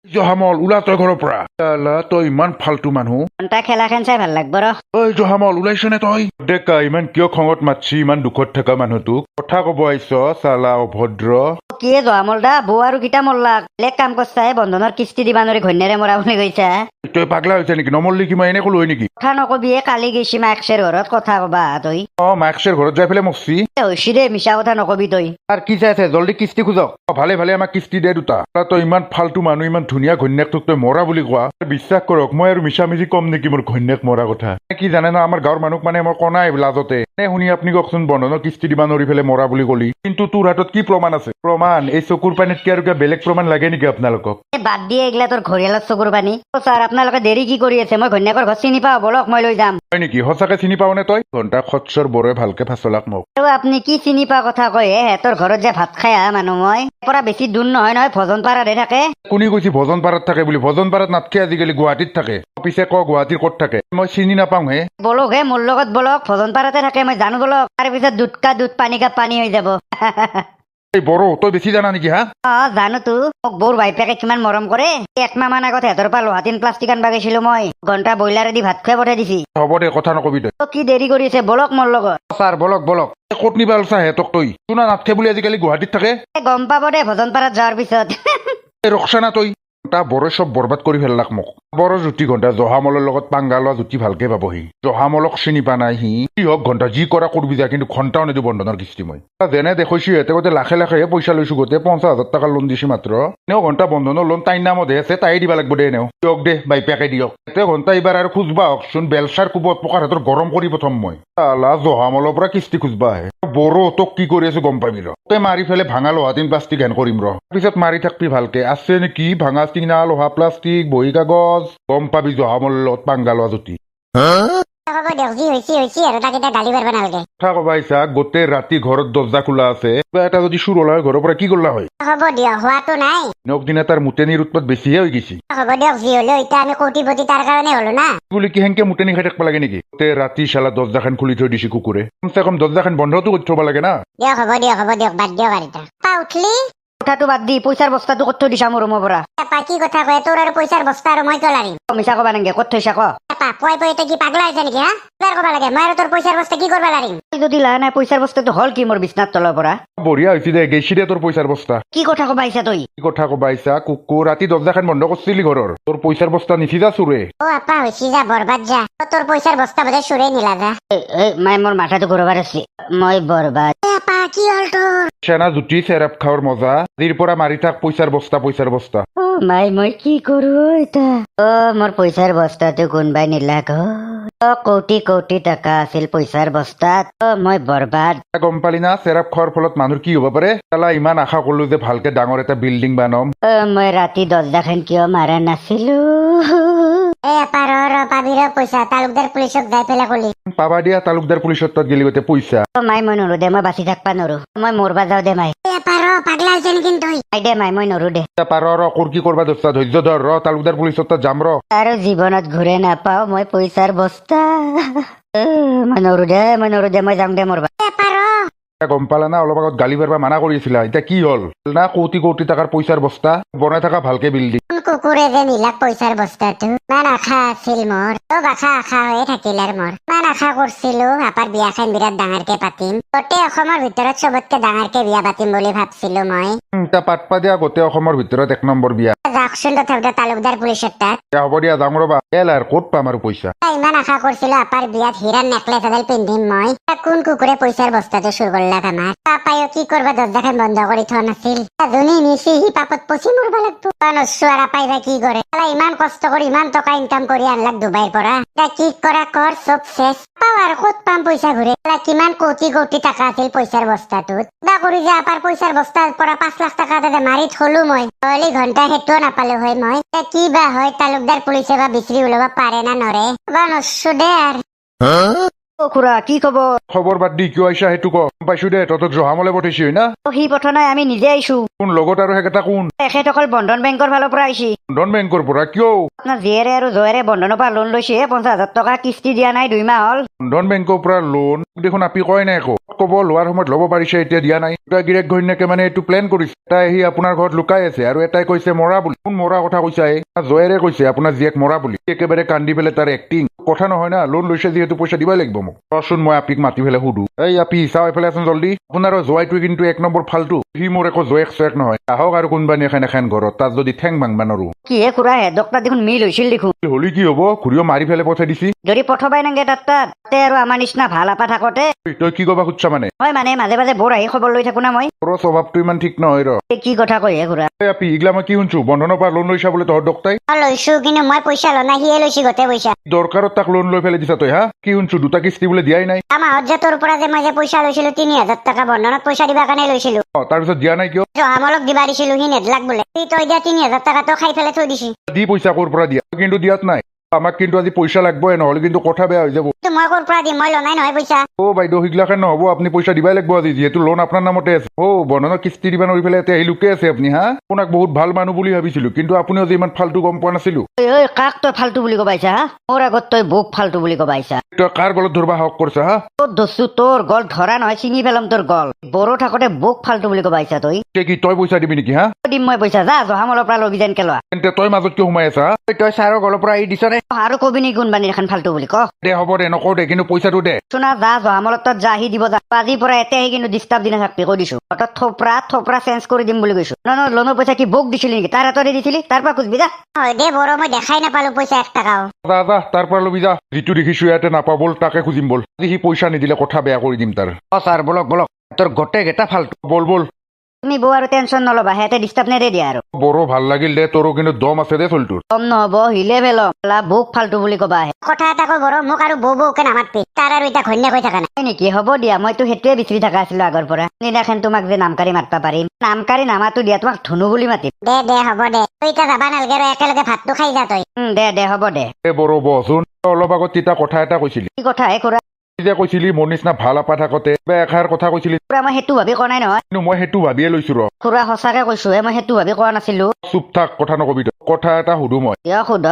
জহামল ওলা তই ঘৰৰ পৰা তই ইমান ফাল্টু মানুহ ঘণ্টা খেলাখন চাই ভাল লাগব ৰ ঐ জহামল ওলাইছনে তই ডেকা ইমান কিয় খঙত মাতছি ইমান দুখত থকা মানুহটোক কথা কব আহিছ চালা অভদ্ৰ কি জহামল দা বৌ আৰু কিতা মল্লাক বেলেগ কাম কৰছাহে বন্ধনৰ কিস্তি দিবা নৰি ঘৈণীয়েৰে মৰা বুলি কৈছা তই পাগলা হৈছে নেকি নমল্লি কি মই এনে কলো হয় নেকি কথা নকবি কালি গৈছি মাক্সেৰ ঘৰত কথা কবা তই মাক্সেৰ ঘৰত যাই পেলাই মৰছি হৈছি দে মিছা কথা নকবি তই আৰু কি চাই আছে জল্দি কিস্তি খোজক ভালে ভালে আমাক কিস্তি দে দুটা তই ইমান ফাল্টু মানুহ ইমান ধুনীয়া ঘৈণীয়েকটোক তই মৰা বুলি কোৱা বিশ্বাস কৰক মই আৰু মিছা মিছি কম নেকি মোৰ ঘৈণীয়েক মৰা কথা কি জানে না আমাৰ গাঁৱৰ মানুহক মানে মই কনাই লাজতে শুনি আপুনি কওকচোন বন্ধনৰ কিস্তি দিবা নৰি পেলাই মৰা বুলি কলি কিন্তু তোৰ হাতত কি প্ৰমাণ আছে প্ৰমাণ এই চকুৰ পানীত কি আৰু কিবা বেলেগ প্ৰমাণ লাগে নেকি আপোনালোকক বাদ দিয়ে এইগিলা তোৰ ঘৰিয়ালৰ চকুৰ পানী ছাৰ আপোনালোকে দেৰি কি কৰি আছে মই ঘৈণীয়েকৰ ঘৰ চিনি পাওঁ বলক মই লৈ যাম হয় নেকি সঁচাকে চিনি পাও নে তই ঘণ্টা খচ্চৰ বৰে ভালকে ফাচলাক মোক আৰু আপুনি কি চিনি পোৱা কথা কয় সিহঁতৰ ঘৰত যে ভাত খাই আহা মানুহ মই পৰা বেছি দূৰ নহয় নহয় ভজন পাৰাতহে থাকে কোনে কৈছে ভজন পাৰাত থাকে বুলি ভজন পাৰাত নাথাকে আজিকালি গুৱাহাটীত থাকে পিছে ক গুৱাহাটীৰ ক'ত থাকে মই চিনি নাপাওঁ হে বলক হে মোৰ লগত বলক ভজন পাৰাতে থাকে মই জানো বলক তাৰপিছত দুধ কা দুধ পানী কা পানী হৈ যাব এই বড়ো তই বেছি জানা নেকি হা জানো তো মোক বৌৰ বাইপেকে কিমান মৰম কৰে একমাহ মান আগত সিহঁতৰ পৰা লোহাটিন প্লাষ্টিক আনবা গৈছিলো মই ঘণ্টা ব্ৰইলাৰেদি ভাত খুৱাই পঠাই দিছি হ'ব দে কথা নকবি তই কি দেৰি কৰি আছে বলক মোৰ লগত ছাৰ বলক বলক ক'ত নিবা আলছা হেতক তই শুনা নাথকে বুলি আজিকালি গুৱাহাটীত থাকে গম পাব দে ভজন পাৰাত যোৱাৰ পিছত ৰখছানা তই তা বৰে চব বৰবাদ কৰি ফেললাক মোক বৰ জুতি ঘণ্টা জহামলৰ লগত পাংগা লোৱা জুতি ভালকে পাবহি জহামলক চিনি পা নাই সি কি হওক ঘণ্টা যি কৰা কৰবি যা কিন্তু ঘণ্টাও নিদিওঁ বন্ধনৰ কিস্তি মই যেনে দেখুৱাইছো সিহঁতে গোটেই লাখে লাখেহে পইচা লৈছো গোটেই 50,000 টকা লোন দিছো মাত্ৰ এনেও ঘণ্টা বন্ধনৰ লোন তাইৰ নামতহে আছে তাই দিব লাগিব দে এনেও দিয়ক দে বাইপেকে দিয়ক এতে ঘণ্টা এইবাৰ আৰু খুজবা হওকচোন বেলচাৰ কোবত পকাৰ হাতৰ গৰম কৰি প্ৰথম মই জহামলৰ পৰা কিস্তি খুজবা আহে বড়ো তোক কি কৰি আছো গম পাবি ৰ তই মাৰি ফেলে ভাঙা লোহাটিন প্লাষ্টিক হেন কৰিম ৰ পিছত মাৰি থাকবি ভালকে আছে নেকি ভাঙা চিঙা লোহা প্লাষ্টিক বহী কাগজ গম পাবি জহামলৰ লগত পাংগা লোৱা জুতি কথা কবা ইচ্ছা গোটেই ৰাতি ঘৰত দৰ্জা খোলা আছে এটা যদি চুৰ হলা হয় ঘৰৰ পৰা কি কৰলা হয় হ'ব দিয়ক হোৱাটো নাই দিনক দিনা তাৰ মুটেনিৰ উৎপাত বেছিহে হৈ গৈছে হ'ব দিয়ক যি হলেও এতিয়া আমি কোটিপতি তাৰ কাৰণে হলো না বুলি কি হেনকে মুটেনি খাই থাকিব লাগে নেকি গোটেই ৰাতি চালা দৰ্জাখন খুলি থৈ দিছে কুকুৰে কমচে কম দৰ্জাখন বন্ধটো কৰি থব লাগে না দিয়ক হ'ব দিয়ক বাদ দিয়ক আৰু পা উঠলি কথাটো বাদ দি পইচাৰ বস্তাটো ক'ত থৈ দিছা মোৰ ৰুমৰ পৰা কি কথা কয় তোৰ আৰু পইচাৰ বস্তা আৰু মই কিয় লাৰিম মিছা কবা নেকি ক'ত থৈছা ক পুৱাই পুৱাই কি পাগলা হৈছে নেকি হা কবা লাগে মই আৰু তোৰ পইচাৰ বস্তা কি কৰবা লাৰিম যদি লা নাই পইচাৰ বস্তাটো হল কি মোৰ বিছনাৰ তলৰ পৰা বঢ়িয়া হৈছে দে গেছি দে তোৰ পইচাৰ বস্তা কি কথা কবা আহিছা তই কি কথা কবা আহিছা কুকুৰ ৰাতি দৰ্জাখন বন্ধ কৰিছিলি ঘৰৰ তোৰ পইচাৰ বস্তা নিচি যা চুৰে আপা হৈছি যা বৰবাদ যা তোৰ পইচাৰ বস্তা বোধে চুৰে নিলা যা মাই মোৰ মাথাটো ঘূৰাবাৰ আছে মই বৰবাদ আপা কি হল তোৰ চেনা জুতি চেৰাপ খাওয়াৰ মজা আজিৰ পৰা মাৰি থাক পইচাৰ বস্তা মাই মই কি কৰো এটা মোৰ পইচাৰ বস্তাটো কোনবাই নিলাক কোটি কোটি টকা আছিল পইচাৰ বস্তাত মই বৰবাদ গম পালি না চেৰাপ খোৱাৰ ফলত মানুহৰ কি হ'ব পাৰে তালা ইমান আশা কৰিলো যে ভালকে ডাঙৰ এটা বিল্ডিং বানম মই ৰাতি দৰ্জাখন কিয় মাৰা নাছিলো পইচা তালুকদাৰ পুলিচক যাই পেলাই কলি পাবা দিয়া তালুকদাৰ পুলিচত তাত গেলি গোটেই পইচা মাই মই নৰো দে মই বাচি থাকবা নৰো মই মৰবা যাও দে মাই পাগলা হৈছে নেকি তই দে মাই মই নৰো দে পাৰ কি কৰবা দস্তা ধৈৰ্য ধৰ তালুকদাৰ পুলিচত তাত যাম আৰু জীৱনত ঘূৰে নাপাও মই পইচাৰ বস্তা মই নৰো দে মই যাম দে মৰবা গম পালা না অলপ আগত গালি পাৰবা মানা কৰিছিলা এতিয়া কি হল না কোটি কোটি টকাৰ পইচাৰ বস্তা বনাই থকা ভালকে বিল্ডিং কুকুৰে যে নিলাক পইচাৰ বস্তাটো ইমান আশা আছিল মোৰ আশা হৈয়ে থাকিল আৰু মোৰ ইমান আশা কৰিছিলো আপাৰ বিয়াখন বিৰাট ডাঙৰকে পাতিম গোটেই অসমৰ ভিতৰত চবতকে ডাঙৰকে বিয়া পাতিম বুলি ভাবছিলো মই পাতপা দিয়া গোটেই অসমৰ ভিতৰত 1 নম্বৰ বিয়া যাওকচোন তথাপিতো তালুকদাৰ পুলিচৰ তাত হ'ব দিয়া যাম ৰবা আৰু ক'ত পাম আৰু পইচা ইমান আশা কৰিছিলো আপাৰ বিয়াত হীৰাৰ নেকলেছ এডাল পিন্ধিম মই কোন কুকুৰে পইচাৰ বস্তাটো চুৰ কৰলাক আমাৰ পাপায়ো কি কৰবা দৰ্জাখন বন্ধ কৰি থোৱা নাছিল যোনে নিছি সি পাপত পচি মৰবা লাগব চোৱাৰা পাইবা কি কৰে ইমান কষ্ট কৰি ইমান টকা ইনকাম কৰি আনলাক ডুবাইৰ পৰা কি কৰা কৰ চব শেষ পাও আৰু ক'ত পাম পইচা ঘূৰে কিমান কোটি কোটি টকা আছিল পইচাৰ বস্তাটোত কিবা কৰি যে আপাৰ পইচাৰ বস্তাৰ পৰা 5 লাখ টকা তাতে মাৰি থলো মই হলি ঘণ্টা সেইটোও নাপালো হয় মই কি বা হয় তালুকদাৰ পুলিচে বা বিচাৰি ওলাব পাৰে না নৰে বা নছো দে আৰু অ খুৰা কি খবৰ? খবৰ বাদ দি কিয় আহিছা সেইটো ক। গম পাইছো দে তহঁতক জহামলে পঠাইছি হয় না? অ, সি পঠা নাই, আমি নিজে আহিছো। কোন লগত আৰু সেইকেইটা কোন? তেখেত অকল বন্ধন বেংকৰ ফালৰ পৰা আহিছে। বন্ধন বেংকৰ পৰা? কিয়? আপোনাৰ জীয়েৰে আৰু জয়েৰে বন্ধনৰ পৰা লোন লৈছে, 50,000 টকা কিস্তি দিয়া নাই 2 মাহ হ'ল। বন্ধন বেংকৰ পৰা লোন দেখোন আপি কয় নাই একো। ক'ব লোৱাৰ সময়ত ল'ব পাৰিছে, এতিয়া দিয়া নাই। দুটা গিৰেক ঘৈণীয়েকে মানে এইটো প্লেন কৰিছে। এটাই আহি আপোনাৰ ঘৰত লুকাই আছে আৰু এটাই কৈছে মৰা বুলি। কোন মৰা কথা কৈছা? জয়েৰে কৈছে আপোনাৰ জীয়েক মৰা বুলি। একেবাৰে কান্দি পেলাই তাৰ এক্টিং কথা নহয় না। লোন লৈছে যিহেতু পইচা দিবই লাগিব মোক। ৰচোন মই আপিক মাতি পেলাই সুধো। এই আপি চাও এইফালে আছোন জল্দি। আপোনাৰ জোৱাইটো কিন্তু 1 নম্বৰ ফাল্টু। সি মোৰ একো জয়েক চয়েক নহয়। আহক আৰু কোনোবা এখন ঘৰত তাত যদি ঠেং ভাংবা নৰো। কিহে খুৰা, হেডকটা দেখোন মিল হৈছিল দেখোন। হলি কি হব? ঘূৰিও মাৰি পেলাই পঠাই দিছি। যদি পঠবাই নাগে তাতে আৰু আমাৰ নিচিনা ভাল আপা থাকোতে। তই কি কবা খুদছা মানে? হয় মানে মাজে মাজে বৰ আহি খবৰ লৈ থাকো না মই। তোৰ স্বভাৱটো ইমান ঠিক নহয় ৰ। এই কি কথা কয় হে খুৰা? আপি ইগলা মই কি শুনছো বন্ধনৰ পৰা লোন লৈছা বোলে তহঁত দক্তাই? লৈছো, কিন্তু মই পইচা লোৱা নাই, সিয়ে লৈছি গোটেই পইচা। দৰকাৰত তাক লোন লৈ পেলাই দিছা তই হা? কি শুনছো 2টা কিস্তি বোলে দিয়াই নাই? মাহত যে তোৰ পৰা যে মই যে পইচা লৈছিলো 3,000 টকা বন্ধনত পইচা দিবা কাৰণে লৈছিলো। তাৰপিছত দিয়া নাই কিয়? জহামলক দিবা দিছিলো, সি নেদলাক বোলে। তই দিয়া 3,000 টকাটো খাই পেলাই থৈ দিছি। দি পইচা ক'ৰ পৰা দিয়া? কিন্তু দিয়াত নাই। আমাক কিন্তু আজি পইচা লাগবই, নহ'লে কিন্তু কথা বেয়া হৈ যাব। মই ক'ৰ পৰা দিম? মই লনাই নহয় পইচা। বাইদেউ সিগলাখান নহ'ব, আপুনি পইচা দিবাই লাগিব আজি, যিহেতু লোন আপোনাৰ নামতে আছে। বন্ধনৰ কিস্তি দিবা নৰি পেলাই এতিয়া আহি লুকে আছে আপুনি হা? আপোনাক বহুত ভাল মানুহ বুলি ভাবিছিলো, কিন্তু আপুনিও যে ইমান ফাল্টু গম পোৱা নাছিলো। ঐ কাক তই ফাল্টু বুলি কবাইছা হা? মোৰ আগত তই বুক ফাল্টু বুলি কবাইছা। তই কাৰ গলত ধৰবা হক কৰিছা হা? তোৰ ধৰছো, তোৰ গল ধৰা নহয়, চিঙি পেলাম তোৰ গল। বড়ো থাকোতে বুক ফাল্টু বুলি কবাইছা তই। কি তই পইচা দিবি নেকি হা? দিম মই পইচা, যা জহামলৰ পৰা লবি যেন কেলোৱা। তেন্তে তই মাজত কিয় সোমাই আছা? তই ছাৰৰ গলৰ পৰা আহি দিছ নে? আৰু কবি নেকি কোনবানি এখন ফাল্টু বুলি ক? দে হ'ব দে, নকওঁ দে, কিন্তু পইচাটো দে। শুনা, যা জহামলত তাত যা, আহি দিব যা। আজিৰ পৰা এতিয়া আহি কিন্তু ডিষ্টাৰ্ব দি নাথাকবি কৈ দিছো। তই থপৰা চেঞ্জ কৰি দিম বুলি কৈছো। লোনৰ পইচা কি বুক দিছিলি নেকি? তাৰ হাততে দিছিলি, তাৰ পৰা খুজবি যা। হয় দে বড়ো, মই দেখাই নাপালো পইচা 1 টকাও। যা তাৰ পৰা ল'বি যা। যিটো দেখিছো ইয়াতে নাপাব বল, তাকে খুজিম বল। আজি সি পইচা নিদিলে কথা বেয়া কৰি দিম তাৰ। ছাৰ বলক তোৰ গোটেই কেইটা ফাল্টু। বল। তুমি বৌ আৰু টেনশ্যন নলবা, সিহঁতে ডিষ্টাৰ্ব নেদে দিয়া আৰু। বড়ো ভাল লাগিল দে, তোৰো কিন্তু দম আছে দে চলটোৰ। কম নহব, হিলে ভেলম বুক ফাল্টু বুলি কবা আহে। কথা এটা কওঁ বড়ো, মোক আৰু বৌকে নামাতবি। তাৰ আৰু এতিয়া ঘৈণীয়েক হৈ থাকা নাই। হয় নেকি? হ'ব দিয়া, মইতো সেইটোৱে বিচাৰি থকা আছিলো আগৰ পৰা। দিনাখন তোমাক যে নামকাৰী মাতবা পাৰিম, নামকাৰী নামাতো দিয়া, তোমাক ধুনু বুলি মাতিম। দে হ'ব দে, তই এতিয়া যাবা নালগে আৰু একেলগে ভাতটো খাই যা তই। দে হ'ব দে। বড়ো বচোন, অলপ আগত তিতা কথা এটা কৈছিলি। কি কথা হে খুৰা? যে কৈছিলি মোৰ নিচিনা ভাল আপা থাকোতে এষাৰ কথা কৈছিলি, খুৰা মই সেইটো ভাবি কোৱা নাই নহয়। কিন্তু মই সেইটো ভাবিয়ে লৈছো ৰ। খুৰা সঁচাকে কৈছো হে, মই সেইটো ভাবি কোৱা নাছিলো। চুপ থাক, কথা নকবি তই। কথা এটা সুধো মই। কিয় সোধ?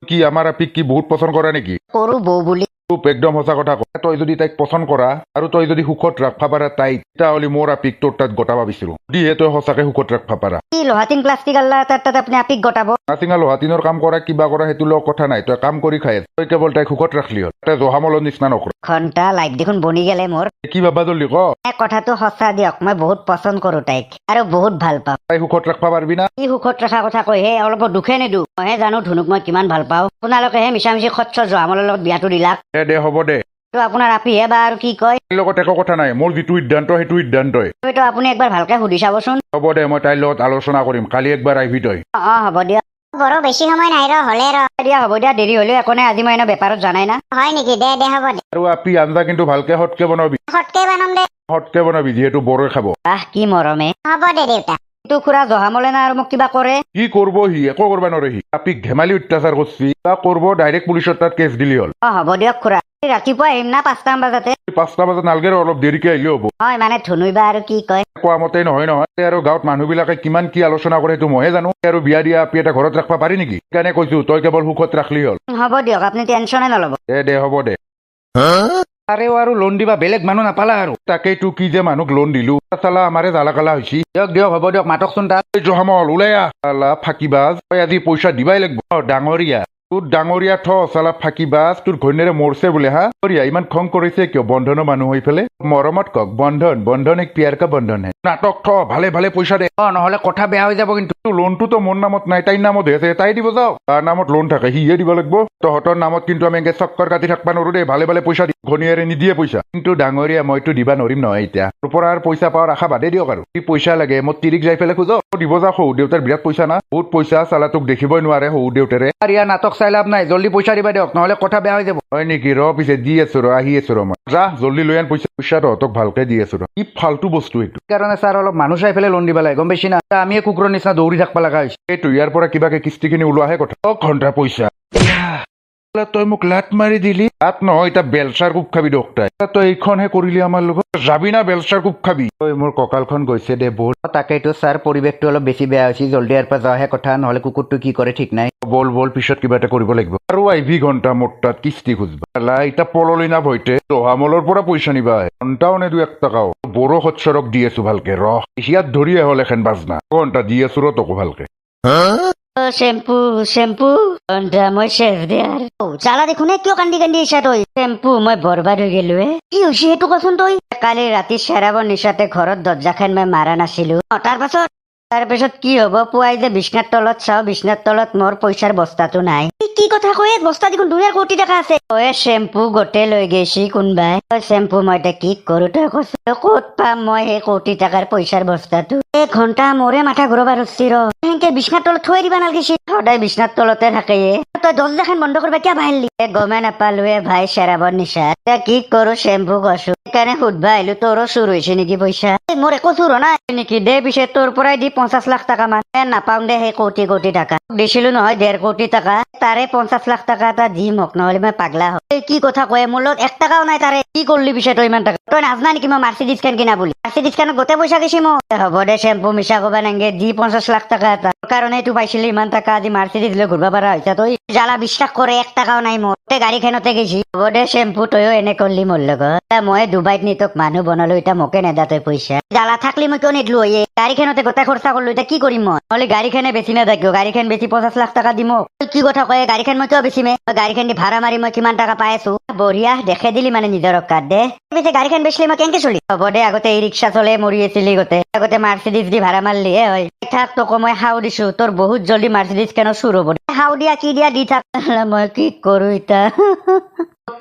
কি আমাৰ আপিক কি বহুত পচন্দ কৰা নেকি? কৰো বৌ বুলি। চুপ, একদম সঁচা কথা ক। তই যদি তাইক পচন্দ কৰা আৰু তই যদি সুখত ৰাখবা পাৰা তাইক, তেতিয়াহ'লে মোৰ আপিক তোৰ তাত গটাবা বিচাৰো। দিহে তই সঁচাকে সুখত ৰাখবা পাৰা। কি লোহাটিন প্লাষ্টিক আল্লাহ তাত আপুনি আপিক গটাব? নাচিঙা লোহাটিনৰ কাম কৰা কিবা কৰা সেইটো লগত কথা নাই। তই কাম কৰি খাই আছ, তই কেৱল তাইক সুখত ৰাখলি হ'ল। তাই জহামলৰ নিচিনা নকৰ। ঘণ্টা লাইফ দেখোন বনি গেলে মোৰ। কি ভাবা জল্দি ক। কথাটো সঁচা দিয়ক, মই বহুত পচন্দ কৰো তাইক আৰু বহুত ভাল পাওঁ। তাই সুখত ৰাখবা পাৰবি না? কি সুখত ৰখা কথা কয় হে? অলপ দুখে নিদো। মইহে জানো ধুনুক মই কিমান ভাল পাওঁ। আপোনালোকেহে মিছামিছি খচ্চ জহামলৰ লগত বিয়াটো দিলাক। দে হ'ব দে। তো আপোনাৰ আপিহে বা আৰু কি কয়? তাইৰ লগত একো কথা নাই, মোৰ যিটো সিদ্ধান্ত সেইটো সিদ্ধান্তই। তো আপুনি একবাৰ ভালকে সুধি চাবচোন। হ'ব দে, মই তাইৰ লগত আলোচনা কৰিম। কালি একবাৰ আহিবি তই। হ'ব দিয়া। বড়ো বেছি সময় নাই ৰ, হলে ৰ। দিয়া হ'ব দিয়া, দেৰি হলেও একো নাই, আজি মই এনে বেপাৰত জানাই না। হয় নেকি? দে হ'ব দে। আৰু আপি আঞ্জা কিন্তু ভালকে হটকে বনাবি। ফটকে বানাম দে। হটকে বনাবি, যিহেতু বড়োই খাব। কি মৰমে। হ'ব দে দেউতা। কিন্তু খুৰা জহামলে না আৰু মোক কিবা কৰে? কি কৰব সি? একো কৰবা নৰে সি। আপিক ধেমালি অত্যাচাৰ কৰছি, বা কৰব ডাইৰেক্ট পুলিচৰ তাত কেছ দিলি হ'ল। হ'ব দিয়ক খুৰা। ৰাতিপুৱা আহিম না 5টা বজাতে? 5টা বজাত নালগে ৰ, অলপ দেৰিকে আহিলে হ'ব। হয় মানে ধুনুই বা আৰু কি কয়? কোৱা মতে নহয়। আৰু গাঁৱত মানুহবিলাকে কিমান কি আলোচনা কৰে সেইটো মইহে জানো। আৰু বিয়া দিয়া আপি এটা ঘৰত ৰাখবা পাৰি নেকি? সেইকাৰণে কৈছো তই কেৱল সুখত ৰাখলি হ'ল। হ'ব দিয়ক, আপুনি টেনশ্যনে নল'ব। দে হ'ব দে। আৰু লোন দিবা বেলেগ মানুহ নাপালা আৰু। তাকেইতো কি যে মানুহক লোন দিলো, চালা আমাৰে জালা কালা হৈছি। দিয়ক হ'ব দিয়ক, মাতকচোন তাত। জহামল ওলাই আহ। চালা ফাঁকিবাজ, তই আজি পইচা দিবাই লাগিব। ডাঙৰীয়া তোৰ ডাঙৰীয়া চালা ফাঁকিবাজ, তোৰ ঘৈণীয়েৰে মৰছে বোলে হা? ইমান খং কৰিছে কিয়? বন্ধনৰ মানুহ হৈ পেলাই মৰমত কক বন্ধন এক পিয়াৰ কা বন্ধন হে। নাটক ভালে পইচা দে, নহলে কথা বেয়া হৈ যাব কিন্তু। লোনটোতো মোৰ নামত নাই, তাইৰ নামত আছে। তাই দিব যাও, তাৰ নামত লোন থাকে, সিহে দিব লাগিব। তহঁতৰ নামত কিন্তু আমি এনেকে চক্কৰ কাটি থাকবা নোৱাৰো দেই। ভালে পইচা দি ঘৈণীয়েৰে নিদিয়ে পইচা। কিন্তু ডাঙৰীয়া মইতো দিবা নোৱাৰিম নহয় এতিয়া। তোৰ পৰা আৰু পইচা পাৱাৰ আশা বাদে দিয়ক আৰু। কি পইচা লাগে? মই তিৰিক যাই পেলাই খোজ দিব যাওঁ। সৰু দেউতাৰ বিৰাট পইচা না, বহুত পইচা। চালা তোক দেখিবই নোৱাৰে সৰু দেউতাৰে। ইয়াৰ নাটক চাই লাভ নাই, জল্দি পইচা দিবা দিয়ক, নহলে কথা বেয়া হৈ যাব। হয় নেকি? ৰ পিছে দি আছো ৰ, আহি আছো ৰ মই। যা জল্দি লৈ আন পইচা তহঁতক ভালকে দি আছো ৰ। কি ফাল্টু বস্তু এইটো। সেইকাৰণে ছাৰ অলপ মানুহ চাই পেলাই লোন দিব লাগে, গম পাইছি না? আমিয়ে কুকুৰৰ নিচিনা দৌৰি থাকবা লগা হৈছে। এইটো ইয়াৰ পৰা কিবাকে কিস্তিখিনি ওলোৱাহে কথা। ঘণ্টা পইচা তই মোক লাট মাৰি দিলি লাট নহয় এতিয়া বেলচাৰ কোব খাবি ডক্টাৰ তই এইখনহে কৰিলি আমাৰ লগত যাবি না বেলচাৰ কোব খাবি তই মোৰ কঁকালখন গৈছে দে বল তাকেইতো ছাৰ পৰিৱেশটো অলপ বেছি বেয়া হৈছে জল্দি ইয়াৰ পৰা যোৱাহে কথা নহ'লে কুকুৰটো কি কৰে ঠিক নাই বল বল পিছত কিবা এটা কৰিব লাগিব আৰু আহিবি ঘণ্টা মোৰ তাত কিস্তি খুজবা লা এতিয়া পললি না ভৈতে জহামলৰ পৰা পইচা নিবা আহে ঘণ্টাও নে 2-1 টকাও বড়ো সৎসৰক দি আছো ভালকে ৰহ ইয়াত ধৰি আহল এখন বাজনা ঘণ্টা দি আছো ৰ তোকো ভালকে শ্যাম্পু শ্যাম্পু ঘণ্টা মই শেষ দে আৰু চালা দেখোন কিয় কান্দি কান্দি আহিছা তই শ্যাম্পু মই বৰবাদ হৈ গেলো কি হৈছে সেইটো কচোন তই কালি ৰাতি চেৰাবৰ নিচাতে ঘৰত দৰ্জাখন মই মাৰা নাছিলো তাৰপিছত কি হব পুৱাই যে বিছনাৰ তলত চাও বিছনাৰ তলত মোৰ পইচাৰ বস্তাটো নাই কি কথা কয় বস্তা দেখোন 2 কোটি টকা আছে তই শ্যাম্পু গোটে লৈ গৈছি কোনবাই তই শ্যাম্পু মই এতিয়া কি কৰো তই কৈছ ক'ত পাম মই সেই কোটি টকাৰ পইচাৰ বস্তাটো এক ঘণ্টা মোৰে মাথা ঘূৰাব ধৰছি ৰ সেনেকে বিছনাৰ তলত থৈ দিবা নালাগিছিল সদায় বিছনাৰ তলতে থাকে তই দৰ্জাখন বন্ধ কৰিবা কিয় বাহিৰলি গমে নাপালোৱে ভাই চেৰাবৰ নিচা এতিয়া কি কৰো শ্যাম্পু কৈছো সেইকাৰণে সুধবা আহিলো তোৰো চুৰ হৈছে নেকি পইচা মোৰ একো চুৰ নাই নেকি দে পিছে তোৰ পৰাই দি 50 লাখ টকা মান নাপাম দে সেই কোটি টকা দিছিলো নহয় 1.5 কোটি টকা তাৰে 50 লাখ টকা এটা দি মোক নহলে মই পাগলা হয় কি কথা কয় মোৰ লগত 1 টকাও নাই তাৰে কি কৰিলি পিছে তই ইমান টকা তই নাজনা নেকি মই মাৰ্চিডিজ খান কিনা বুলি মাৰ্চিডিজ খানত গোটেই পইচা গৈছে মোৰ হ'ব দে শ্যাম্পু মিছা কবা নাংগে দি 50 লাখ টকা এটা কাৰণে এইটো পাইছিলি ইমান টকা আজি মাৰ্চিডিজ লৈ ঘূৰবা পাৰা হৈছে তই জ্বালা বিশ্বাস কৰে 1 টকাও নাই মোৰ গাড়ীখনতে গৈছি হ'ব দে শ্যাম্পু তইও এনে কৰিলি মোৰ লগত মই ডুবাইত নি তোক মানুহ বনালো এতিয়া মোকে নেদা তই পইচা জ্বালা থাকলি মই কিয় নিদিলো গাড়ীখনতে গোটেই খৰচা কৰিলো এতিয়া কি কৰিম মই নহলে গাড়ীখনে বেছি নাথাকিব গাড়ীখন বেছি 50 লাখ টকা দিম কি কথা কয় গাড়ীখন মই কিয় বেচিমে গাড়ীখন দি ভাড়া মাৰি মই কিমান টকা পাই আছো বঢ়িয়া দেখাই দিলি মানে নিজৰ অকাত দে পিছে গাড়ীখন বেচিলে মই কেনেকে চলি হ'ব দে আগতে এই ৰিক্সা চলে মৰি আছিলি আগতে মাৰ্চিডিজ দি ভাড়া মাৰলি হয় থাক তোক মই হাও দিছো তোৰ বহুত জলদি মাৰ্চিডিজ কেন চুৰ হ'ব হাও দিয়া কি দিয়া দি থাক মই কি কৰো এতিয়া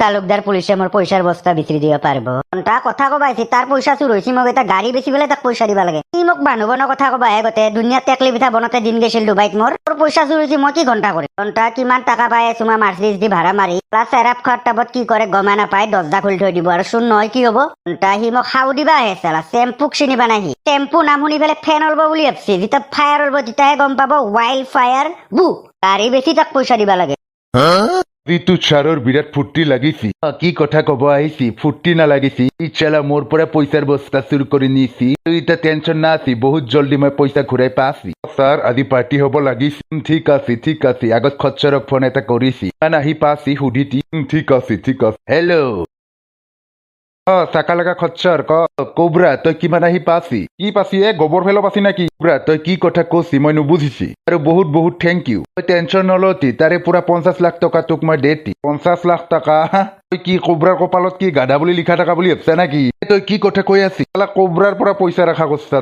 তালুকদাৰ পুলিচে মোৰ পইচাৰ বস্তা বিচৰি দিব পাৰিব তাৰ কথা কবা আহিছে তাৰ পইচা চুৰ হৈছে মোক এটা গাড়ী বেচি পেলাই তাক পইচা দিব লাগে সি মোক মানুহ বনৰ কথা কবা আহে গোটেই দুনিয়াত টেকলি পিঠা বনাতে দিন গৈছিল ডুবাইত মোৰ পইচা চুৰ হৈছে মই কি ঘণ্টা কৰিম ঘণ্টা কিমান টকা পাই আছো মই মাৰ্চিডিজ দি ভাড়া মাৰি প্লাছ চেৰাপ খোৱাৰ টাবত কি কৰে গমা নাপায় দৰ্জা খুলি থৈ দিব আৰু চোন নহয় কি হব ঘণ্টা সি মোক খাও দিবা আহে চালা চেম্পুক চিনিবা নাই সি চেম্পু নাম শুনি পেলাই ফেন ওলব বুলি ভাবছি যেতিয়া ফায়াৰ ওলব তেতিয়াহে গম পাব ৱাইল্ড ফায়াৰ বু গাড়ী বেছি তাক পইচা দিবা লাগে ঋতু ছাৰৰ বিৰাট ফূৰ্তি লাগিছি কি কথা কব আহিছি ফূৰ্তি নালাগিছি ইচ্ছালা মোৰ পৰা পইচাৰ বস্তা চুৰ কৰি নিছি এতিয়া টেনচন নাছি বহুত জলদি মই পইচা ঘূৰাই পাছি ছাৰ আজি পাৰ্টি হ'ব লাগিছি ঠিক আছে আগত খচ্চৰক ফোন এটা কৰিছি আহি পাছি সুধিতি ঠিক আছে হেল্ল' চাকা লগা খচ্চৰ কোবৰা তই কিমান আহি পাছি কি পাছি গোবৰ ফেলো পাছি নাকি কোবৰা তই কি কথা কৈছি মই নুবুজিছি আৰু বহুত থেংক ইউ তই টেনচন নলতি তাৰে পুৰা 50 লাখ টকা তোক মই দেতি 50 লাখ টকা তই কি কোবৰাৰ কপালত কি গাধা বুলি লিখা থকা বুলি ভাবছা নাকি তই কি কথা কৈ আছি কোবৰাৰ পৰা পইচা ৰখা কৰছা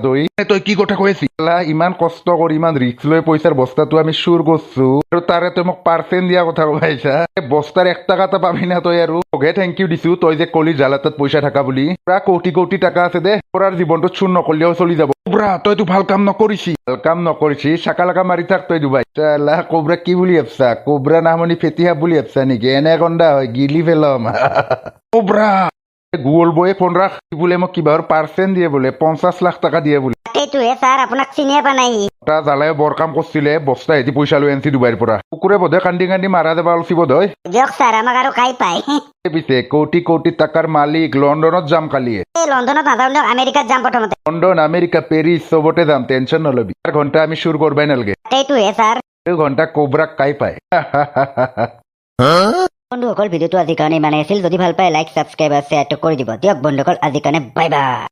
তই কি কথা কৈ আছি ইমান কষ্ট কৰি ইমান ৰিক্স লৈ পইচাৰ বস্তাটো আমি চুৰ কৰছো আৰু তাৰে তই মোক পাৰ্চেণ্ট দিয়া কথা কৈছা বস্তাৰ 1 টকা এটা পাবি না তই আৰু তোকে থেংক ইউ দিছো তই যে কলি জালাতাত পইচা থাকা বুলি পুৰা কোটি টকা আছে দে পুৰাৰ জীৱনটো চুৰ নকৰিলেও চলি যাব কোবৰা তইতো ভাল কাম নকৰিছি চাকা লাগা মাৰি থাক তই ডুবাই চালা কোবৰা কি বুলি ভাবছা কোবৰা নামনি ফেটিহা বুলি ভাবছা নেকি এনে কন্দা হয় গিলি পেলাম কোবৰা গুগল বয়ে ফোন ৰাখ বোলে মোক কিবাহৰ পাৰ্চেণ্ট দিয়ে বোলে 50 লাখ টকা দিয়ে বোলে সেইটোহে ছাৰ আপোনাক চিনিয়ে পোৱা নাই তা জালাই বৰ কাম কৰিছিলে বস্তা হেতি পইচা লৈ আনছি ডুবাইৰ পৰা কুকুৰে বোধে কান্দি মাৰা যাবা অলচি বোধ হয় দিয়ক ছাৰ আমাক আৰু কাই পায় পিছে কোটি টকাৰ মালিক লণ্ডনত যাম কালিয়ে এই লণ্ডনত নাযাওঁ দিয়ক আমেৰিকাত যাম প্ৰথমতে লণ্ডন আমেৰিকা পেৰিছ চবতে যাম টেনচন নলবি 4 ঘণ্টা আমি চুৰ কৰবাই নালগে সেইটোহে ছাৰ 2 ঘণ্টা কোবৰাক কাই পায় বন্ধুসকল ভিডিঅ'টো আজিৰ কাৰণে ইমানেই আছিল যদি ভাল পায় লাইক ছাবস্ক্ৰাইব আৰু শ্বেয়াৰটো কৰি দিব দিয়ক বন্ধুসকল আজিৰ কাৰণে বাই বাই